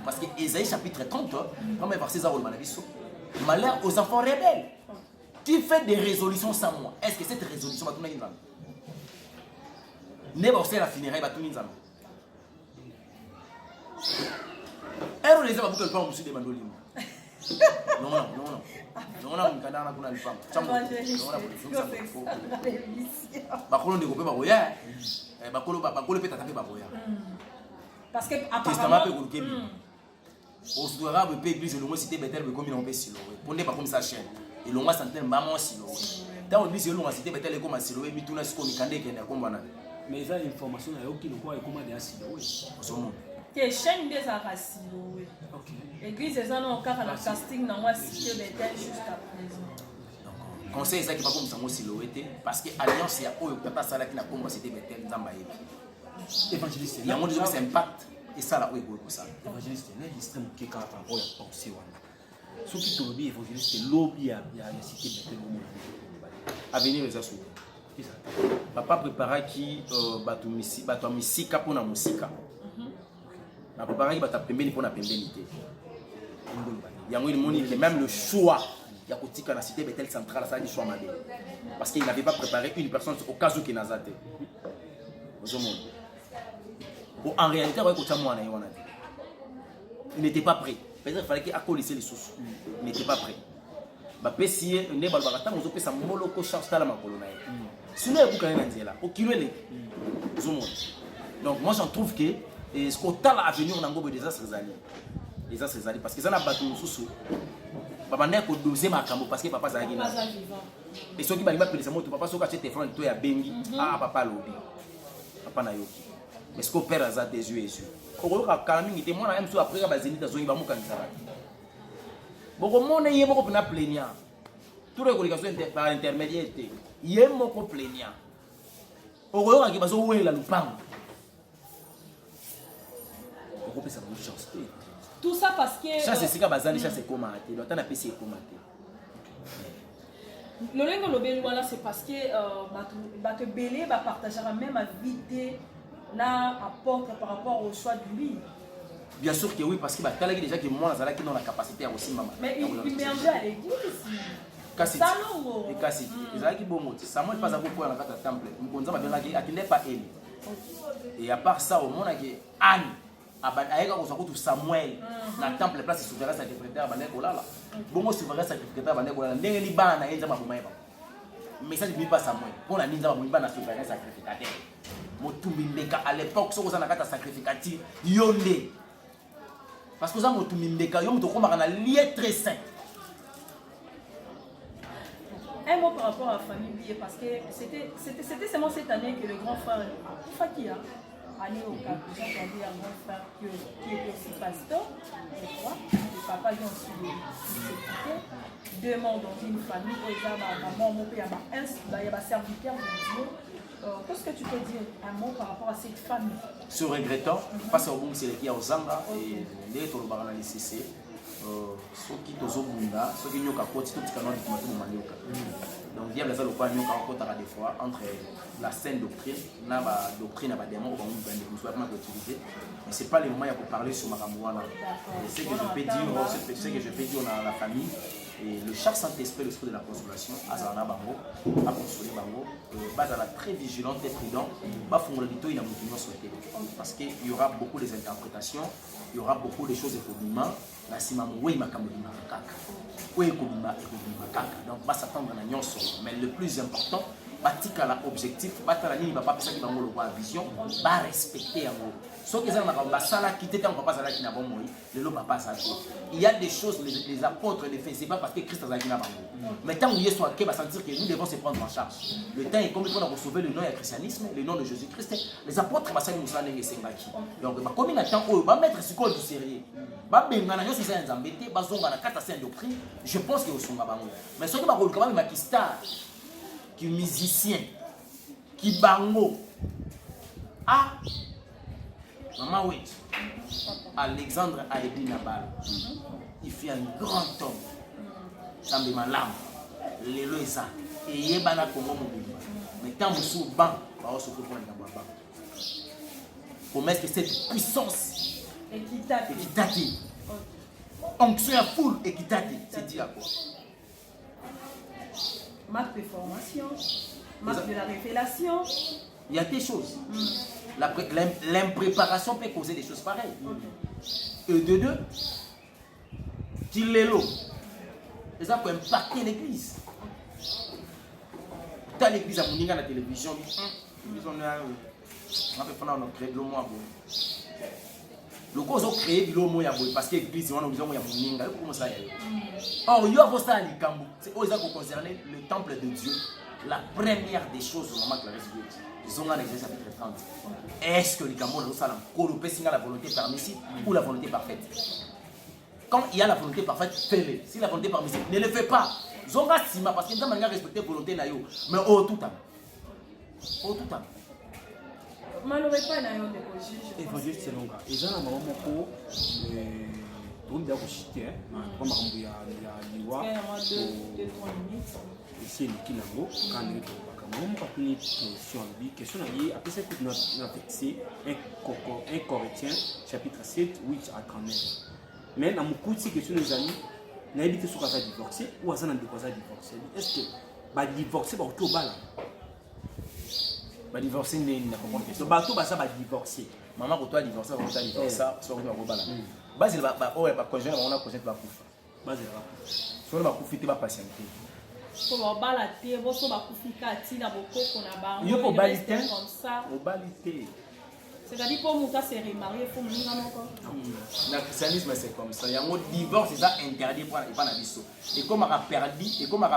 parce que Ésaïe chapitre 30, comme verset 0, malheur aux enfants rebelles. Tu fais des résolutions sans moi. Est-ce que cette résolution va tourner une femme? Ne va aussi la funéraille va tourner une femme. Elle les a pas beaucoup de femmes de Mandolino. Non. bakolo pe tata pe baboya parce que testament pe koluke bi osudora be pe église longo cité Bethel be komi na pe silo ponde ba comme ça chaîne et longo santé mbamo silo tant église longo cité Bethel e comme silo e mituna siko mikande ke na kombana mais ça information na yoki lokwa e comme des silo osomo que chaîne des arasilo OK église eza na kaka na casting na moi cité Bethel jusqu'à présent conseil ça qui pas comme ça mo silo été parce que alliance ya oyo papa sala ki na komba cité Bethel nzamba yebi évangéliste il y a mon Dieu c'est impact et ça là où est pour ça évangéliste na système qui ka fa oya penser wana so ki to bi évangéliste lobby ya cité Bethel mo avenir les asso papa prépara qui bato misika pona musika na prépara qui bata pembeni pona pembeni te yango il moni même le choix il y a kotika na cité Bethel centrale ça dit choix mabe parce qu'il n'avait pas préparé une personne au cas où qui nazate au monde bon en réalité il n'était pas prêt peut-être il fallait qu'il accolisse les sous il n'était pas prêt ba pesier ne ba batanga ozo pesa moloko chance tala makolo na ye sinon il bouka na nzela au kilo ele au monde donc moi j'en trouve que ce qu'on tala avenir na ngobo des astres parce que ça na bato mususu papa n'a pas dosé ma cambo parce que papa ça vivant et ceux qui va appeler ça moto papa soka chez téléphone toi ya bengi papa lobi papa na yoki mais ce qu'on perd à des yeux et yeux au quand même il moi même so après ba zenita zo iba muka nzara boko mona yemo ko na plaignant tout le communication par intermédiaire yemo ko plaignant au yo ki bazo wela lupango ko pesa mo chance tout ça parce que ça c'est ce que bazali ça c'est comment te doit na pesi comment le lengo lobeli wala c'est parce que bato belé ba partagera même avidité na apporte par rapport au choix de lui. Bien sûr que oui parce que batalaki déjà que moi nazala qui dans la capacité à aussi maman mais il mélangeait à l'église kasi et kasi ezalaki bongo Samuel pas à beaucoup na kata temple mukonza babengaki akinde pas elle et à part ça au monde que Anne aïeka ko sakutu Samuel na temple place souverain sacrificateur bande kolala bongo souverain sacrificateur bande kolala ndenge ni bana enza mabuma eba message bi pas Samuel pour la ninza mabuma na souverain sacrificateur motumbi mbeka à l'époque soko za na kata sacrificateur yonde parce que ça motumbi mbeka yo muto komaka na lieu très saint. Un mot par rapport à la famille Bié parce que c'était seulement cette année que le grand frère Fakia allé au Cap, j'ai entendu un grand frère qui était aussi pasteur, je crois, le papa vient aussi de deux morts dans une famille, maman, mon père, il y a un serviteur de Dieu. Qu'est-ce que tu peux dire un mot par rapport à cette famille? Se regrettant, parce que c'est le qui a aux Anga et les autres barana les CC. Ceux qui tozo bunda, ceux qui nyoka koti tout canon du matin manioka. Donc diable ça le pas nyoka kota des fois entre la saine doctrine, na ba doctrine ba démon ba on bande nous soit vraiment utiliser. Mais c'est pas le moment pour parler sur Maramouana. C'est ce que je peux dire, c'est que je peux dire dans la famille. Et le chaque Saint-Esprit, l'esprit de la consolation, Azana Bango, a consolé Bango, Bazala très vigilant et prudent, Bafongolito il a monté souhaité. Parce qu'il y aura beaucoup d'interprétations, il y aura beaucoup de choses économiques. La Simam, oui, ma camodima kaka. Oui, économie, kaka. Donc, va s'attendre à la nyonso. Mais le plus important, batika la objectif, batala ni va pas penser qu'il va le voir vision, va respecter en haut. Sauf que ça va sala quitter tant papa sala qui n'a pas moi, le lot papa ça. Il y a des choses les apôtres les faisaient pas parce que Christ a qui n'a pas moi. Mais tant où il soit qui va sentir que nous devons se prendre en charge. Le temps est comme il faut sauver le nom du christianisme, le nom de Jésus-Christ. Les apôtres va s'aller nous aller sengaki. Donc comme il attend va mettre ce col du sérieux. Va bengana yo c'est un embêté, va zonga na kata sainte doctrine. Je pense que au songa bango. Mais ce qui va quand même makista qui est musicien, qui bango. Ah, maman oui. Alexandre Aïdi Nabal. Il fait un grand homme. Sambi malam. Lelo eza. Et yebana Congo mobile. Mais tant que sous ban, va se couper dans le ban. Comment est-ce que cette puissance équitative, onction à foule équitative, c'est dit à quoi? Marque de formation, marque de la révélation. Il y a des choses. L'impréparation peut causer des choses pareilles. Et de deux, qu'il est l'eau. Ça peut impacter l'église. Dans l'église, à la télévision, On peut faire un créer de l'homme à bout. Le cause ont créé de l'homme à bout parce que l'église, on a besoin de moninga. Comment ça y est? Or, il y a aussi un likambo. C'est aux gens qui concernent le temple de Dieu. La première des choses au moment que la résurrection. Ils ont un exercice chapitre 30. Est-ce que likambo nous salam corromper signe la volonté permissive ou la volonté parfaite? Quand il y a la volonté parfaite, fais-le. Si la volonté permissive, ne le fais pas. Zonga sima parce que nous avons respecté la volonté na yo. Mais oh tout temps. Oh tout temps. Malheureusement, il y a un juge. Évangéliste Selonga. Et j'en ai un mot pour dire que j'étais comme un ya liwa. Ici le kilango quand il est au pas une question liée après ça que nous fixé un Corinthiens chapitre 7 8 à 39. Mais dans beaucoup de questions nos amis n'a évité sur ça divorcer ou ça n'a pas divorcer. Est-ce que ba divorcer ba auto bala Ba divorcer n'est pas comprendre question. Ba to ba ça ba divorcer. Maman pour toi divorcer pour toi divorcer ça sur va bala. Base il va oh ba conjoint on a conjoint va kufa. Base il va. Sur va kufa va patienter. Pour bala té bo so ba kufika ti na bokoko na ba. Yo pour baliter comme ça. Au baliter. C'est-à-dire pour nous se remarier, il faut nous encore. Le christianisme c'est comme ça. Il y a un mot divorce, c'est ça interdit pour les gens. Et comme on a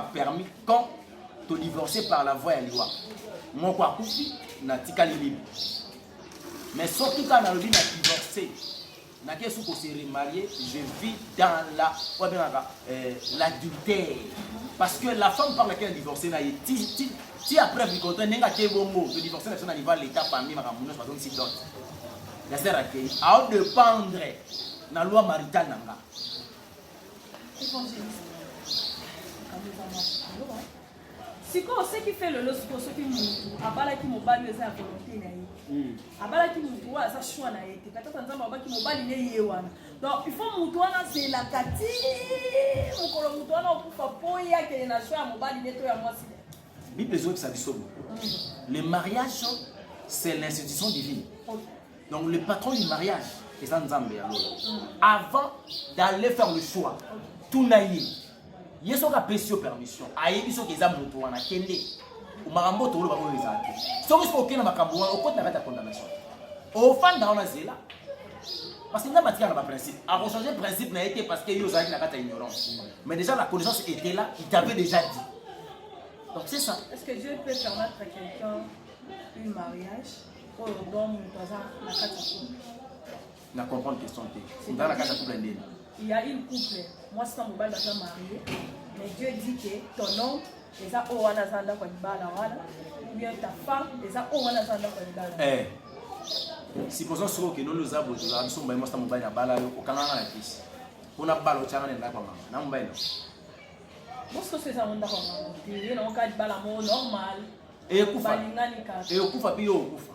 permis quand tu divorces par la voie et la loi. Moi quoi coupi, na tika libre. Mais surtout quand on a divorcé, na qu'est-ce qu'on s'est remarié, je vis dans l'adultère. Parce que la femme par laquelle elle divorcée n'a été si après vous comptez n'enga bon mot de divorcer la personne arrive l'état parmi ma ramoune par exemple si d'autres la sœur accueillie à dépendre la loi maritale nanga si quoi ce qui fait le lot pour ceux qui m'ont abala qui m'ont bali les volonté naïe abala qui m'ont ouais ça choix naïe quand on entend baba qui m'ont bali les yewana donc il faut mutuana c'est la kati mon kolo mutuana pour faire poya que les nations à mobali neto ya moi. Bible les autres ça dit le mariage c'est l'institution divine. Donc le patron du mariage est en Zambie. Avant d'aller faire le choix, tout naïe. Il y a ce qu'on a permission. Aïe, il y a ce qu'ils ont montré à Kende. Au Marambo, tout le monde va voir les actes. Sauf que aucun n'a pas de au côté de la condamnation. Au fan dans la zéla. Parce que nous avons un principe. À rechanger le principe n'a été parce qu'il y a une ignorance. Mais déjà la connaissance était là, il t'avait déjà dit. Donc c'est ça. Est-ce que Dieu peut permettre à quelqu'un un mariage pour le don de la carte? Je comprends la question. Dans la carte couple, il y a une couple. Moi, c'est mon bal déjà marié. Mais Dieu dit que ton oncle, les a au Wanazanda kwa bala wala. Ou bien ta femme, les a au Wanazanda kwa bala. Eh. Si posons sur que nous nous avons dit, nous sommes bien mon bal bala au Canada la piste. On a bal au Tchana et la maman. Non, ben non. Parce que c'est ça on a dit, on a dit balamo normal. Et kufa. Et kufa puis au kufa.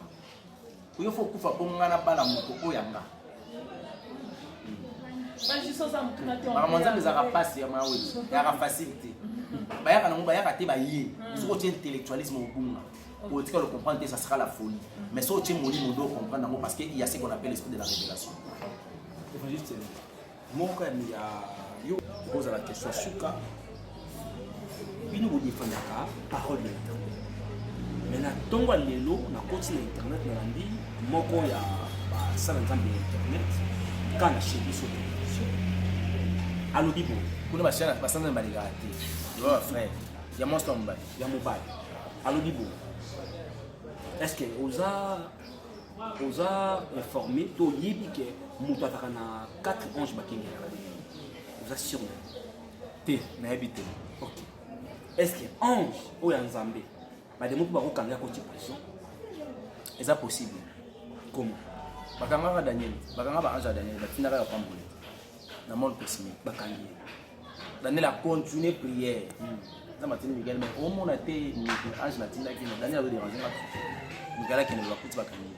Il faut kufa pour ngana balamo ko yanga. Pas juste ça on a dit. Maman ça les a passé à mawe. Il y a facilité. Bayaka na bayaka te baye. Il faut que intellectualisme au bunga. Pour que le comprendre ça sera la folie. Mais ça tu moli modo comprendre parce qu'il y a ce qu'on appelle l'esprit de la révélation. Évangéliste mon quand il y a yo pose la question suka. Bino vous défendez la parole de l'Éternel. Mais na tongo lelo na koti na internet na landi moko ya ba sala nzambe internet kana chéri so alobi bo kuna ba chana ba sanda mbali gati yo frère ya monster mbali ya mobile alobi bo est-ce que oza informé to yebi ke mutu ataka na 4 anges bakingi oza sûr te na habité. OK. Est-ce que ange ou Nzambe ba demo pour bakanga ko prison? Est-ce possible? Comment? Bakanga Daniel, bakanga ba ange Daniel, ba tinaka ya pambole. Na monde possible bakangi. Daniel a continué prière. Ça m'a tenu Miguel mais au moins été ange na tinaka ki Daniel a dérangé ma. Miguel qui ne va pas bakangi.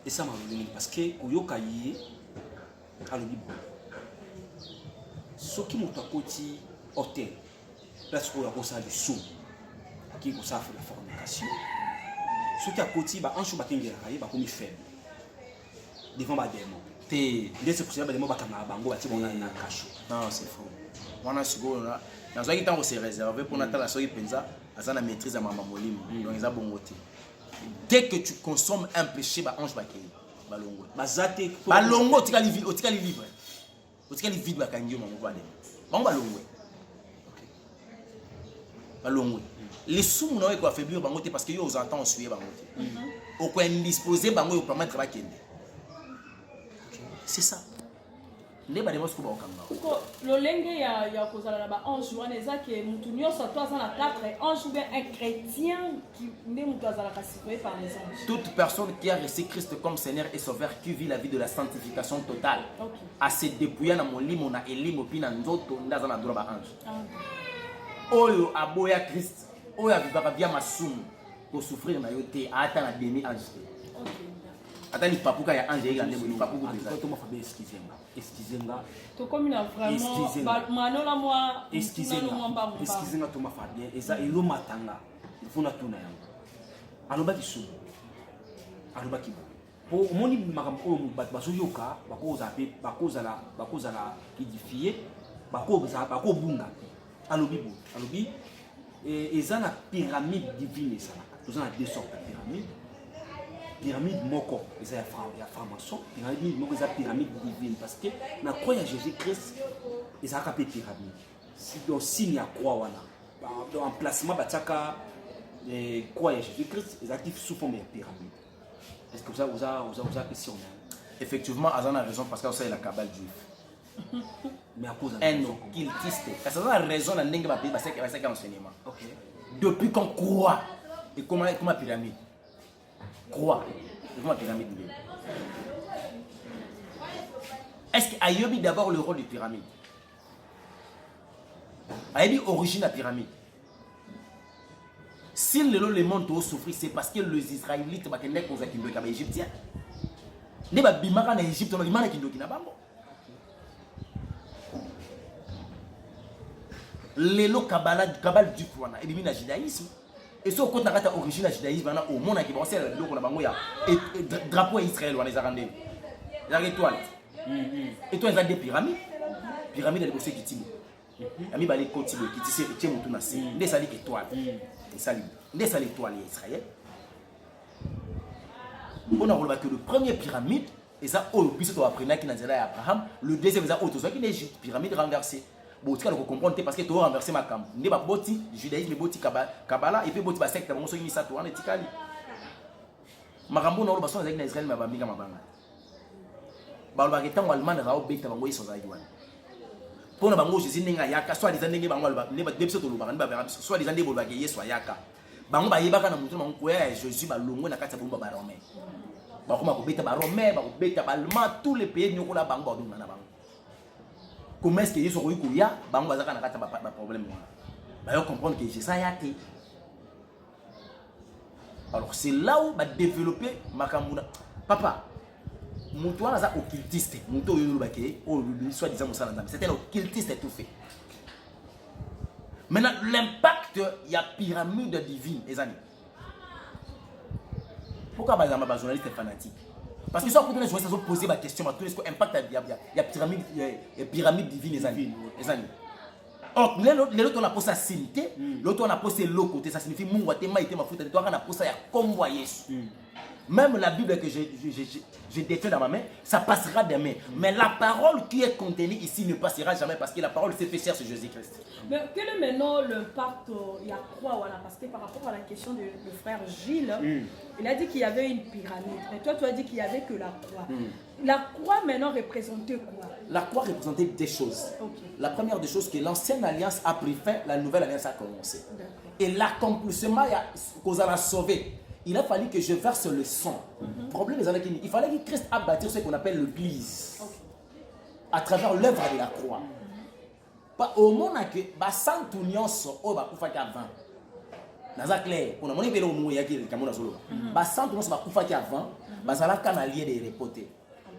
Et ça m'a donné parce que oyoka yé alobi bo. Soki mutu akoti hôtel place où il y a des sous qui ont fait la fornication. Ceux qui ont côté, un chou qui est comme faible devant les démons. C'est pour ça que les démons sont en cache. Non, c'est faux. On a suivi. Dans un temps, on s'est réservé pour Nathan la soirée penza, à la maîtrise à Maman Molim. Donc ils ont bon côté. dès que tu consommes un péché, bah ange va kéli. Balongo. Bazate. Balongo, tu as les vivre. Tu as les vivre. Tu as les vivre, bah kangi, mon gars. Bon, balongo. Balongo. Les sous, on a affaiblir bangote parce que yo aux entend suivre bangote. Au quoi indisposé, bango, pour permettre de kende. C'est ça. Ne ba demos ko ba okanga. Le lenge ya kozala na ba ange wana ezaki mutu nyonso to azana 4 ange ou bien un chrétien qui ne mutu azala kasifé par les anges. Toute personne qui a reçu Christ comme Seigneur et Sauveur qui vit la vie de la sanctification totale. Okay. A se dépouiller na molimo na elimo pina nzoto ndaza na droit ba ange. Oyo aboya Christ, oyo avivaka via masumu ko souffrir na yote ata na demi ange. Okay. Attends, papuka ya ange ya ndemo papuka déjà. Toi ma famille excusez-moi. To comme na vraiment manola moi excusez-moi to ma famille eza elo matanga. Funa tuna yango. Aloba kisubu. Aloba kibu. Po moni makambo oyo bazoyoka bakoza la édifier bakobunga. Alobi bo. Alobi eza na pyramide divine ça. Nous avons deux sortes de pyramides. Pyramide moko, il y a franc-maçon. Pyramide moko, c'est pyramide divine. Parce que dans la croix de Jésus-Christ, il y a une pyramide. Si on signe la croix, dans l'emplacement de la croix de Jésus-Christ, il y a sous forme de pyramide. Est-ce que vous avez question? Effectivement, Azan a raison parce que c'est la cabale juive. Mais à cause un occultiste. Parce que ça a raison dans le enseignement. Depuis qu'on croit, et comment pyramide? Croix. Comment pyramide? Est-ce qu'Ayobi d'abord le rôle de pyramide? Ayobi origine la pyramide. Si le monde a souffert, c'est parce que les Israélites ont été égyptiens. Les Bimara en Égypte, ils ont été les lots Kabbalah du Kouana, et bien le judaïsme. Et ce qu'on a origine du judaïsme, au monde qui va faire le drapeau Israël, on les a rendus. Les étoiles. Étoiles, ils ont des pyramides. Pyramides, elles sont qui timent. Ami balé côté qui tisse et tient tout nassi. Des sali étoiles. Des sali étoiles Israël. On a relevé que le premier pyramide, et ça, au plus on apprend qu'il y a Abraham, le deuxième, c'est autre chose qui est pyramide renversée. Bon, tu vas comprendre parce que tu as renversé ma cam. Tu as boti judaïsme, boti Kabbalah, et puis boti secte, tu as mis ça, tu as dit Tikali. Marambo n'a pas besoin d'être en Israël, mais il y a ma banga. Balba qui est en Allemagne, il y a un bête qui est en Israël. Pour nous, bango Jésus n'enga yaka, soit des années bango alba, ne pas débser tout le baran, soit des années bolba qui soit yaka. Bango ba yeba kana mutu bango ya Jésus ba longo na kati bomba baromé. Bango ma ko beta baromé, ba ko beta balma tous les pays nyoko la bango ba na bango. Comment est-ce que ils sont koya bango ba zaka na kati ba problème moi. Ba yo comprendre que Jésus ya té. Alors c'est là où va développer makamuna. Papa Moutou a un occultiste, Moutou soit-disant c'est un occultiste tout fait. Maintenant, l'impact, il y a pyramide divine, les amis. Pourquoi les journalistes fanatiques? Parce que si on journalistes ont posé la question, il y a pyramide divine, les amis. Or, l'autre on a posé sa sinité, l'autre on a posé l'autre côté, ça signifie Mouwate Maïté Mafuta, on a posé comme voyez. Même la Bible que je détiens dans ma main, ça passera demain. Mais la parole qui est contenue ici ne passera jamais parce que la parole s'est fait cher sur Jésus-Christ. Mais quel est maintenant l'impact il y a quoi voilà, parce que par rapport à la question du frère Gilles, il a dit qu'il y avait une pyramide. Mais toi, tu as dit qu'il n'y avait que la croix. La croix maintenant représentait quoi? La croix représentait des choses. La première des choses, que l'ancienne alliance a pris fin, la nouvelle alliance a commencé. Et l'accomplissement qu'on a sauvé. Il a fallu que je verse le sang. Le problème, il fallait que Christ a bâti ce qu'on appelle l'église. À travers l'œuvre de la croix. Au moment où Bassan Tounion so au Bakufaki avant. Dans clair, on a monné vélo mou yaki le Cameroun solo. Bassan Tounion so Bakufaki avant, Basala canalier de repoter.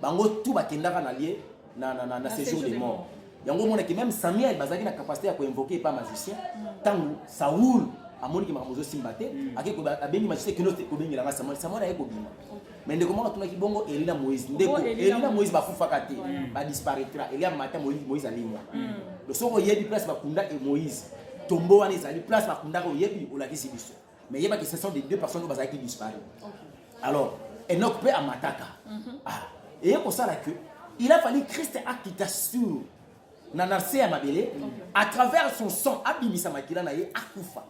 Bango tout bakenda canalier na séjour des morts. Yango mona que même Samuel bazaki na capacité à invoquer pas magicien. Tant Saoul amoni ki makamozo simbate ake ko abengi magicien que notre ko bengi la Samuel Samuel ayeko bima. Mais ndeko moko tuna ki bongo Elina Moïse ndeko Elina Moïse bakufaka te ba disparaîtra Elia mata Moïse alimwa. Le soko yebi place bakunda et Moïse tombo wana ezali place bakunda ko yebi olakisi biso. Mais il y a que ce sont des deux personnes qui disparaissent. Alors, Enoch peut à Mataka. Et pour ça, il a fallu Christ a quitté sur Nanarse à Mabele à travers son sang, Abibisa Makila Naye Akufa.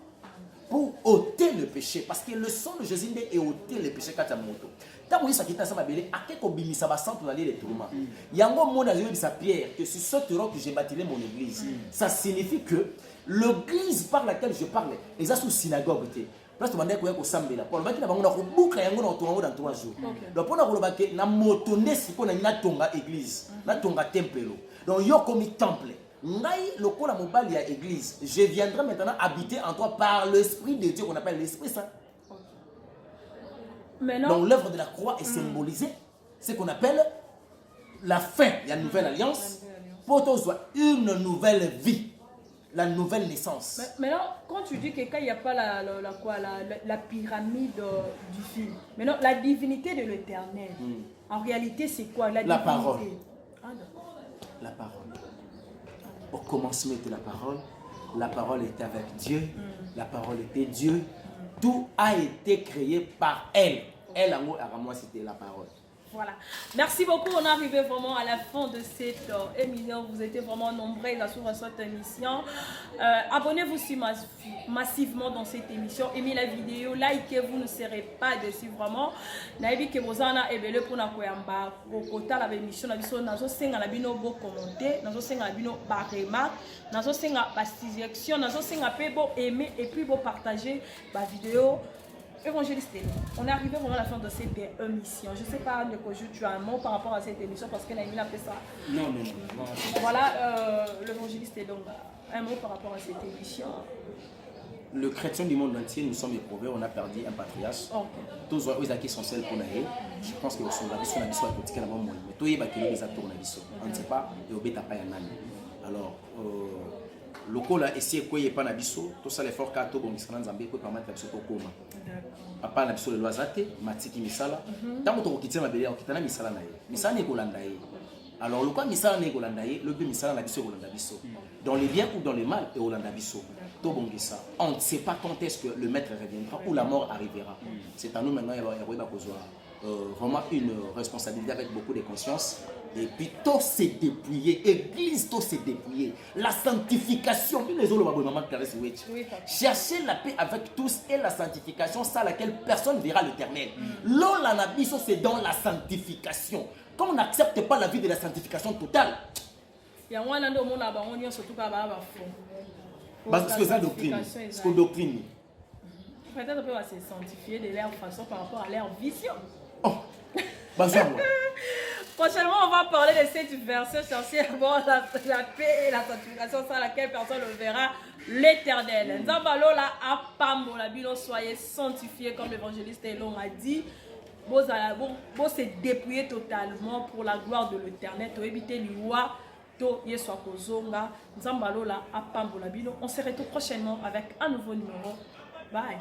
Pour ôter le péché. Parce que le sang de Jésus est ôter le péché quand il y a moto. Tant que ça quitte ça Mabele, à quel bimisa va sans aller les tourments. Il y a un mot dans le sa pierre que sur ce terreau que j'ai bâti mon église. Ça signifie que l'église par laquelle je parle, les a sous synagogue. Parce que tu as samedi là. Pour le mec qui a boucle et on tourne dans 3 jours. Donc pour le mec na motoné si qu'on a na tonga église, na tonga temple. Donc yo comme temple. Ngai le ko la mobile ya église. Je viendrai maintenant habiter en toi par l'esprit de Dieu qu'on appelle l'Esprit Saint. Donc l'œuvre de la croix est symbolisée, ce qu'on appelle la fin, il y a une nouvelle alliance, pour une nouvelle vie, la nouvelle naissance. Maintenant, quand tu dis que quand il n'y a pas la pyramide du film, maintenant la divinité de l'éternel, en réalité c'est quoi la divinité? Parole. La parole. Au commencement était la parole était avec Dieu, la parole était Dieu, tout a été créé par elle. Elle, à moi, c'était la parole. Voilà. Merci beaucoup. On est arrivé vraiment à la fin de cette émission. Vous étiez vraiment nombreux à suivre cette émission. Abonnez-vous massivement dans cette émission. Aimez la vidéo, likez, vous ne serez pas déçus vraiment. Naïbi que vous en avez ebele pour na koyamba kokota la émission na biso nazo senga la bino bo commenter, nazo senga la bino ba remarque, nazo senga ba suggestion, nazo senga pe bo aimer et puis bo partager ba vidéo. Évangéliste, on est arrivé vraiment à la fin de cette émission. Je ne sais pas, Nekoju, tu as un mot par rapport à cette émission parce que Naïmi a fait ça. Non. Voilà, l'évangéliste est donc un mot par rapport à cette émission. Le chrétien du monde entier, nous sommes éprouvés, on a perdu un patriarche. Tous les gens qui sont celles pour naître, je pense que sont là, ils sont là, ils sont là, mais tous les gens qui sont là, on ne sait pas, et au bêta pas un alors, le col a essayé de faire un abisso, tout ça l'effort qu'a tout bon, il s'en a zambé pour permettre l'abso au coma. Papa l'abisso le loisate, matiki misala. Tant que tu quittes ma belle, tu t'en as misala naïe. Misala n'est golandaïe. Alors le quoi misala n'est golandaïe, le but misala l'abisso golandabisso. Dans les biens ou dans les mal et golandabisso. Tout bon ça. On ne sait pas quand est-ce que le maître reviendra ou la mort arrivera. C'est à nous maintenant, il y a vraiment une responsabilité avec beaucoup de conscience. Et puis tout s'est dépouillé, église tout s'est dépouillé. La sanctification, chercher la paix avec tous et la sanctification, sans laquelle personne ne verra l'éternel. L'on c'est dans la sanctification. Quand on n'accepte pas la vie de la sanctification totale, parce que c'est la doctrine. C'est une doctrine. Peut-être qu'on peut se sanctifier de leur façon par rapport à leur vision. Prochainement, on va parler de cette version censée avoir la paix et la sanctification sans laquelle personne ne verra l'éternel. Nzambalo la apambo la bino, soyez sanctifiés comme l'évangéliste Elon a dit. Vous se dépouiller totalement pour la gloire de l'éternel. To éviter l'iwa, to yeswa kozonga. Nzambalo la apambo la bino. On se retrouve prochainement avec un nouveau numéro. Bye.